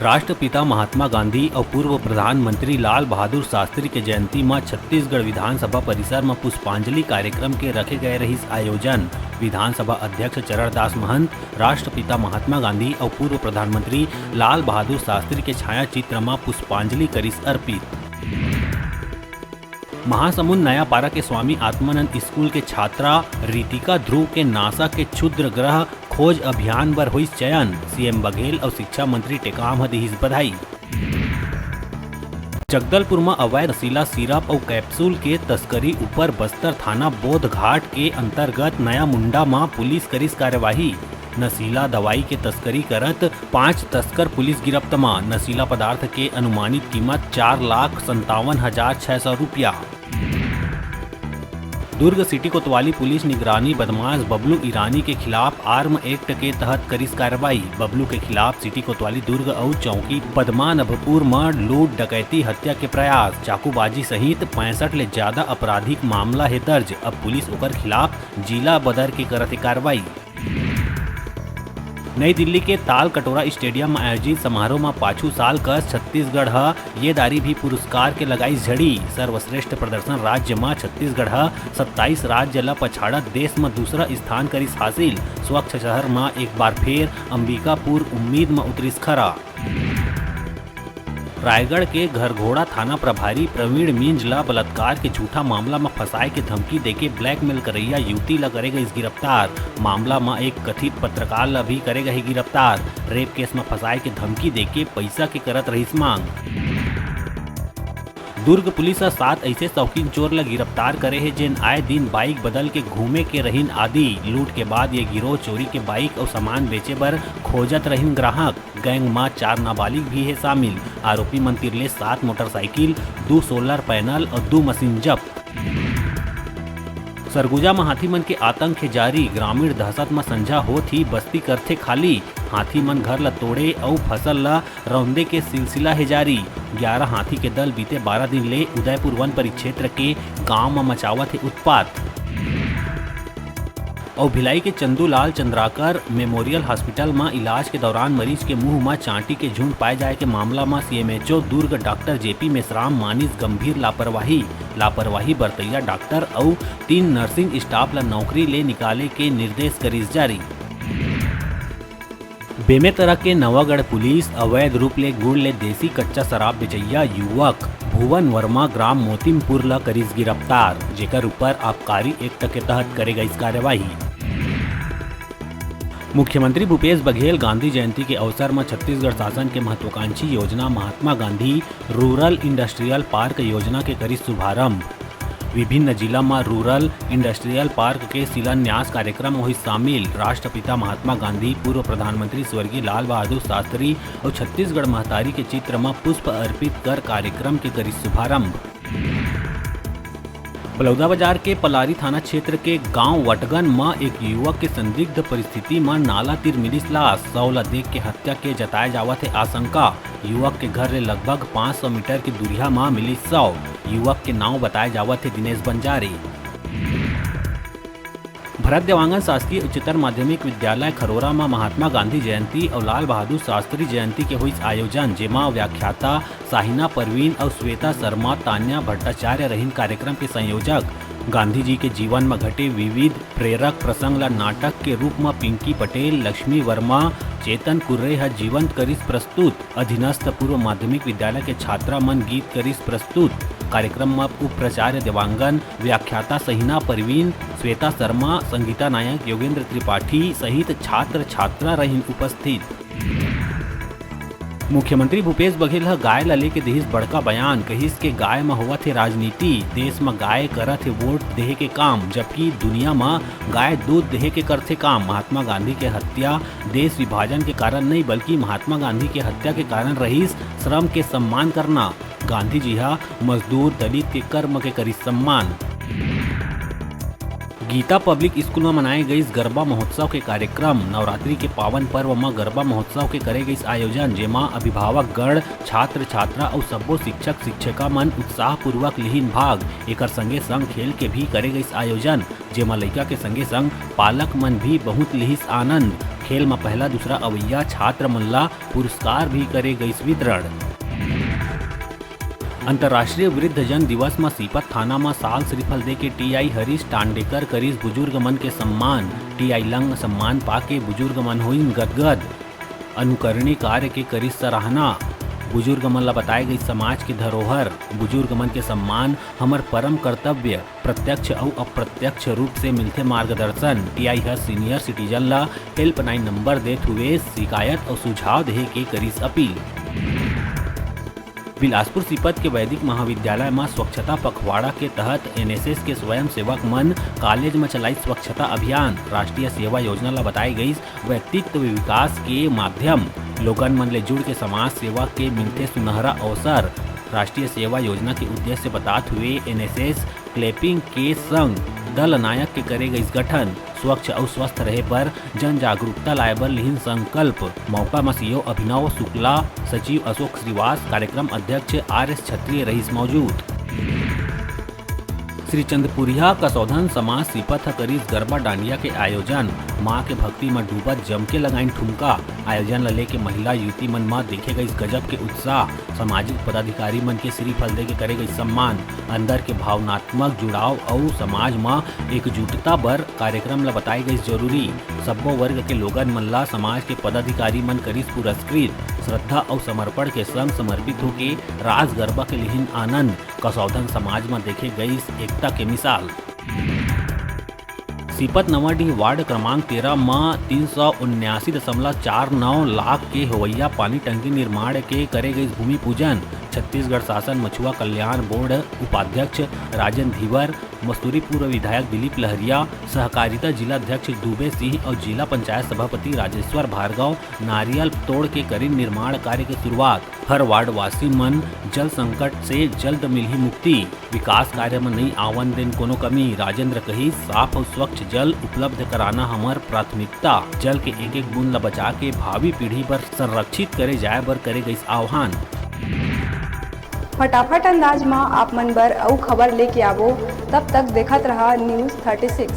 राष्ट्रपिता महात्मा गांधी और पूर्व प्रधानमंत्री लाल बहादुर शास्त्री के जयंती में छत्तीसगढ़ विधानसभा परिसर में पुष्पांजलि कार्यक्रम के रखे गए रहिस आयोजन। विधानसभा अध्यक्ष चरणदास महंत राष्ट्रपिता महात्मा गांधी और पूर्व प्रधानमंत्री लाल बहादुर शास्त्री के छाया चित्र में पुष्पांजलि करिस अर्पित। महासमुंद नया पारा के स्वामी आत्मानंद स्कूल के छात्रा रितिका ध्रुव के नासा के क्षुद्र ग्रह खोज अभियान बर हुई चयन। सीएम बघेल और शिक्षा मंत्री टेकाम ह दिहिस बधाई। जगदलपुर में अवैध नशीला सिरप और कैप्सूल के तस्करी ऊपर बस्तर थाना बोध घाट के अंतर्गत नया मुंडा में पुलिस करिस कार्यवाही। नशीला दवाई के तस्करी करत 5 तस्कर पुलिस गिरफ्त में। नशीला पदार्थ के अनुमानित कीमत 4,57,600 रुपया। दुर्ग सिटी कोतवाली पुलिस निगरानी बदमाश बबलू ईरानी के खिलाफ आर्म एक्ट के तहत करिस कार्रवाई। बबलू के खिलाफ सिटी कोतवाली दुर्ग और चौकी पद्मानभपुर में लूट डकैती हत्या के प्रयास चाकूबाजी सहित 65 ले ज्यादा आपराधिक मामला है दर्ज। अब पुलिस ओकर खिलाफ जिला बदर के करत कार्रवाई। नई दिल्ली के ताल कटोरा स्टेडियम में आयोजित समारोह में 5 साल का छत्तीसगढ़ ये दारी भी पुरस्कार के लगाई झड़ी। सर्वश्रेष्ठ प्रदर्शन राज्य में छत्तीसगढ़ 27 राज्य ला पछाड़त देश में दूसरा स्थान करिस हासिल। स्वच्छ शहर में एक बार फिर अंबिकापुर उम्मीद में उतरिस खरा। रायगढ़ के घरघोड़ा थाना प्रभारी प्रवीण मिंज ला बलात्कार के झूठा मामला में फंसाए के धमकी देके ब्लैकमेल करैया युवती ला करेगा इस गिरफ्तार। मामला में एक कथित पत्रकार ला भी करेगा ही गिरफ्तार। रेप केस में फंसाए के धमकी देके पैसा के करत रहिस मांग। दुर्ग पुलिस 7 ऐसे शौकीन चोर ला गिरफ्तार करे है जिन आए दिन बाइक बदल के घूमे के रहीन आदि। लूट के बाद ये गिरोह चोरी के बाइक और सामान बेचे बर खोजत रहीन ग्राहक। गैंग में 4 नाबालिग भी है शामिल। आरोपी मन तिरले 7 मोटरसाइकिल, 2 सोलर पैनल और 2 मशीन जब्त। सरगुजा में हाथी मन के आतंक है जारी। ग्रामीण दहशत में संझा होत ही बस्ती करथे खाली। हाथी मन घर ला तोड़े और फसल ला रौंदे के सिलसिला है जारी। 11 हाथी के दल बीते 12 दिन ले उदयपुर वन परिक्षेत्र के गांव में मचावत है उत्पात। और भिलाई के चंदूलाल चंद्राकर मेमोरियल हॉस्पिटल में इलाज के दौरान मरीज के मुंह में चांटी के झुंड पाए जाए के मामला में सीएमएचओ दुर्ग डॉक्टर जेपी मेश्राम मानिस गंभीर लापरवाही बरतैया डॉक्टर और 3 नर्सिंग स्टाफ ला नौकरी ले निकाले के निर्देश करिस जारी। बेमेतरा के नवागढ़ पुलिस अवैध रूप ले गुड़ ले देसी कच्चा शराब बेचैया युवक भुवन वर्मा ग्राम मोतिमपुर ला करिस गिरफ्तार, जेकर ऊपर आबकारी एक्ट के तहत करेगा इस कार्यवाही। मुख्यमंत्री भूपेश बघेल गांधी जयंती के अवसर में छत्तीसगढ़ शासन के महत्वाकांक्षी योजना Mahatma Gandhi rural industrial park योजना के करिस शुभारंभ। विभिन्न जिला में रूरल इंडस्ट्रियल पार्क के शिलान्यास कार्यक्रम हुई शामिल। राष्ट्रपिता महात्मा गांधी, पूर्व प्रधानमंत्री स्वर्गीय लाल बहादुर शास्त्री और छत्तीसगढ़ महतारी के चित्र में पुष्प अर्पित कर कार्यक्रम के करिस शुभारंभ। बलौदाबाजार के पलारी थाना क्षेत्र के गांव वटगन में एक युवक के संदिग्ध परिस्थिति में नाला तीर मिलिस लाश। शव ला देख के हत्या के जताए जावत है आशंका। युवक के घर ले लगभग 500 मीटर की दूरिया में मिलिस शव। युवक के नाम बताए जावत है दिनेश बंजारे। भरत देवांगन शासकीय उच्चतर माध्यमिक विद्यालय खरोरा में महात्मा गांधी जयंती और लाल बहादुर शास्त्री जयंती के हुई आयोजन, जेमा व्याख्याता साहिना परवीन और श्वेता शर्मा तान्या भट्टाचार्य रहीन कार्यक्रम के संयोजक। गांधी जी के जीवन में घटे विविध प्रेरक प्रसंग ला नाटक के रूप में पिंकी पटेल, लक्ष्मी वर्मा, चेतन कुर्रे ह जीवंत करिस प्रस्तुत। अधीनस्थ पूर्व माध्यमिक विद्यालय के छात्रा मन गीत करिस प्रस्तुत। कार्यक्रम में उप प्राचार्य देवांगन, व्याख्याता सहीना परवीन, श्वेता शर्मा, संगीता नायक, योगेंद्र त्रिपाठी सहित छात्र छात्रा रहीन उपस्थित। मुख्यमंत्री भूपेश बघेल गाय ला लेके देहिस बड़का बयान। कहिस के गाय में होवत है राजनीति। देश में गाय करत है वोट देहे के काम, जबकि दुनिया में गाय दूध देहे के करथे काम। महात्मा गांधी के हत्या देश विभाजन के कारण नहीं बल्कि महात्मा गांधी के हत्या के कारण रहीस श्रम के सम्मान करना। गांधी जी मजदूर दलित के कर्म के करिस सम्मान। गीता पब्लिक स्कूल में मनाए गई गरबा महोत्सव के कार्यक्रम। नवरात्रि के पावन पर्व में गरबा महोत्सव के करे गई आयोजन, जेमा अभिभावक गण, छात्र छात्रा और सब्बो शिक्षक शिक्षिका मन उत्साह पूर्वक लिहिन भाग। एकर संगे संग खेल के भी करे गई आयोजन, जेमा लइका के संगे संग पालक मन भी बहुत लिहिस आनंद। खेल में पहला दूसरा अवैया छात्र मन ला पुरस्कार भी करे गईस वितरण। अंतर्राष्ट्रीय वृद्धजन दिवस में सीपत थाना में साल श्रीफल दे के टीआई हरीश टांडेकर करीस बुजुर्ग मन के सम्मान। टीआई लंग सम्मान पाके बुजुर्ग मन हुई गदगद। अनुकरणीय कार्य के करीस सराहना। बुजुर्ग मन ला बताए गई समाज के धरोहर। बुजुर्ग मन के सम्मान हमर परम कर्तव्य। प्रत्यक्ष और अप्रत्यक्ष रूप से मिलते मार्गदर्शन। टीआई हर सीनियर सिटीजन ला हेल्पलाइन नंबर देत हुए शिकायत और सुझाव दे के करीस अपील। बिलासपुर सीपत के वैदिक महाविद्यालय में स्वच्छता पखवाड़ा के तहत एनएसएस के स्वयं सेवक मन कॉलेज में चलाई स्वच्छता अभियान। राष्ट्रीय सेवा योजना ला बताई गई व्यक्तित्व विकास के माध्यम। लोगन मन ले जुड़ के समाज सेवा के मिलते सुनहरा अवसर। राष्ट्रीय सेवा योजना के उद्देश्य बताते हुए एनएसएस क्लैपिंग के संग दल नायक के करे गई गठन। स्वच्छ और स्वस्थ रहे पर जन जागरूकता लाए बर लिहिन संकल्प। मौका में सीओ अभिनव शुक्ला, सचिव अशोक श्रीवास, कार्यक्रम अध्यक्ष आरएस क्षत्रिय रईस मौजूद। श्री चंद्रपुरिया कसौधन समाज सीपत करीस गरबा डांडिया के आयोजन। माँ के भक्ति में डूबत जम के लगाइन ठुमका। आयोजन ला लेके महिला युवती मन में देखे गई गजब के उत्साह। सामाजिक पदाधिकारी मन के श्रीफल दे के करे गई सम्मान। अंदर के भावनात्मक जुड़ाव और समाज में एकजुटता बर कार्यक्रम ला बताई गई जरूरी। सब्बो वर्ग के लोगन मन ला समाज के पदाधिकारी मन करीस पुरस्कृत। श्रद्धा और समर्पण के संग समर्पित होके रास गरबा के लिहिन आनंद। कसौधन समाज में देखे गई एकता के मिसाल। सीपत नवाडीह वार्ड क्रमांक 13 में 379.49 लाख के हवैया पानी टंकी निर्माण के करे गई भूमि पूजन। छत्तीसगढ़ शासन मछुआ कल्याण बोर्ड उपाध्यक्ष राजन धीवर, मस्तूरी पूर्व विधायक दिलीप लहरिया, सहकारिता जिला अध्यक्ष दुबे सिंह और जिला पंचायत सभापति राजेश्वर भार्गव नारियल तोड़ के करी निर्माण कार्य की शुरुआत। हर वार्ड वासी मन जल संकट से जल्द मिली मुक्ति। विकास कार्य में नहीं आवन दिन कोनो कमी। राजेंद्र कही साफ और स्वच्छ जल उपलब्ध कराना हमार प्राथमिकता। जल के एक एक बूंद ला बचा के भावी पीढ़ी पर संरक्षित करे जाए बर करे गई आह्वान। फटाफट अंदाज में आप मन बर अउ खबर लेके आवो। तब तक देखत रहा न्यूज़ 36।